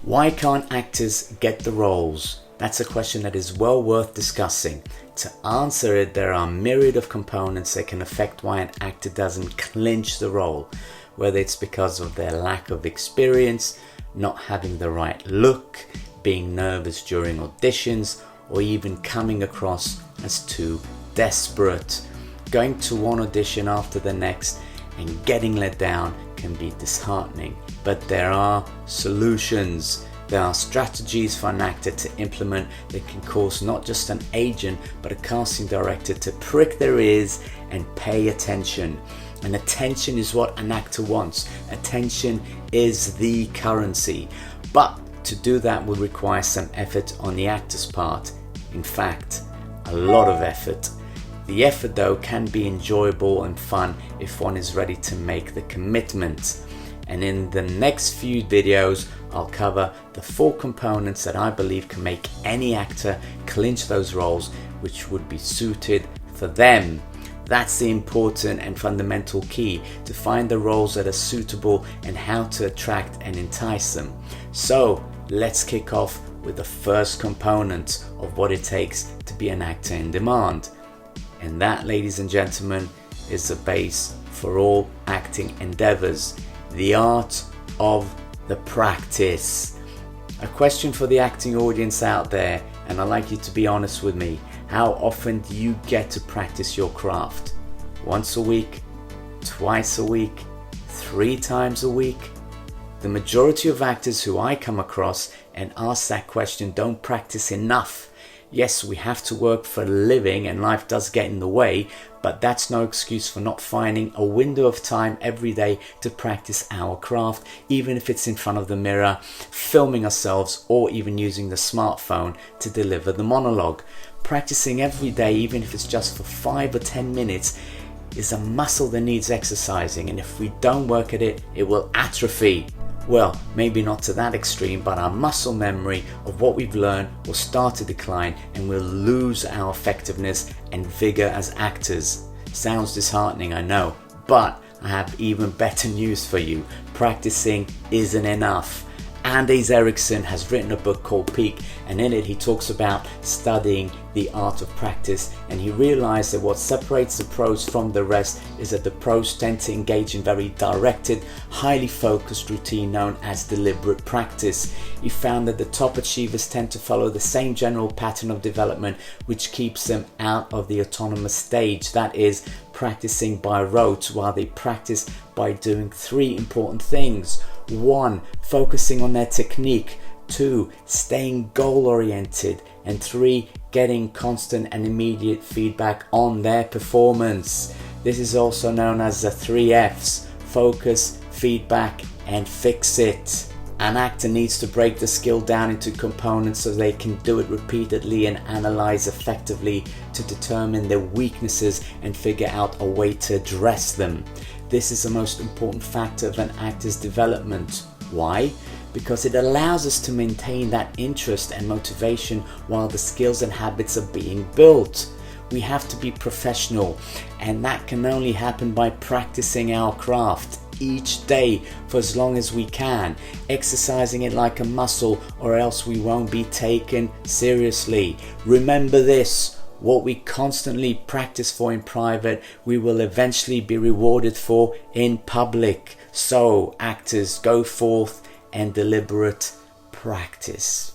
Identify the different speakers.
Speaker 1: Why can't actors get the roles? That's a question that is well worth discussing. To answer it, there are a myriad of components that can affect why an actor doesn't clinch the role, whether it's because of their lack of experience, not having the right look, being nervous during auditions, or even coming across as too desperate. Going to one audition after the next and getting let down can be disheartening, but there are solutions. There are strategies for an actor to implement that can cause not just an agent but a casting director to prick their ears and pay attention. And attention is what an actor wants. Attention is the currency. But to do that will require some effort on the actor's part. In fact, a lot of effort. The effort though can be enjoyable and fun if one is ready to make the commitment. And in the next few videos, I'll cover the 4 components that I believe can make any actor clinch those roles which would be suited for them. That's the important and fundamental key to find the roles that are suitable and how to attract and entice them. So let's kick off with the first component of what it takes to be an actor in demand. And that, ladies and gentlemen, is the base for all acting endeavors. The art of the practice. A question for the acting audience out there, and I'd like you to be honest with me. How often do you get to practice your craft? Once a week? Twice a week? 3 times a week? The majority of actors who I come across and ask that question don't practice enough. Yes, we have to work for a living and life does get in the way, but that's no excuse for not finding a window of time every day to practice our craft, even if it's in front of the mirror, filming ourselves, or even using the smartphone to deliver the monologue. Practicing every day, even if it's just for 5 or 10 minutes, is a muscle that needs exercising, and if we don't work at it, it will atrophy. Well, maybe not to that extreme, but our muscle memory of what we've learned will start to decline and we'll lose our effectiveness and vigor as actors. Sounds disheartening, I know, but I have even better news for you. Practicing isn't enough. Anders Ericsson has written a book called Peak, and in it he talks about studying the art of practice, and he realized that what separates the pros from the rest is that the pros tend to engage in very directed, highly focused routine known as deliberate practice. He found that the top achievers tend to follow the same general pattern of development which keeps them out of the autonomous stage, that is, practicing by rote, while they practice by doing 3 important things. 1. Focusing on their technique. 2. Staying goal oriented. And 3. Getting constant and immediate feedback on their performance. This is also known as the 3 F's: focus, feedback, and fix it. An actor needs to break the skill down into components so they can do it repeatedly and analyze effectively to determine their weaknesses and figure out a way to address them. This is the most important factor of an actor's development. Why? Because it allows us to maintain that interest and motivation while the skills and habits are being built. We have to be professional, and that can only happen by practicing our craft each day for as long as we can, exercising it like a muscle, or else we won't be taken seriously. Remember this: what we constantly practice for in private, we will eventually be rewarded for in public. So, actors, go forth and deliberate practice.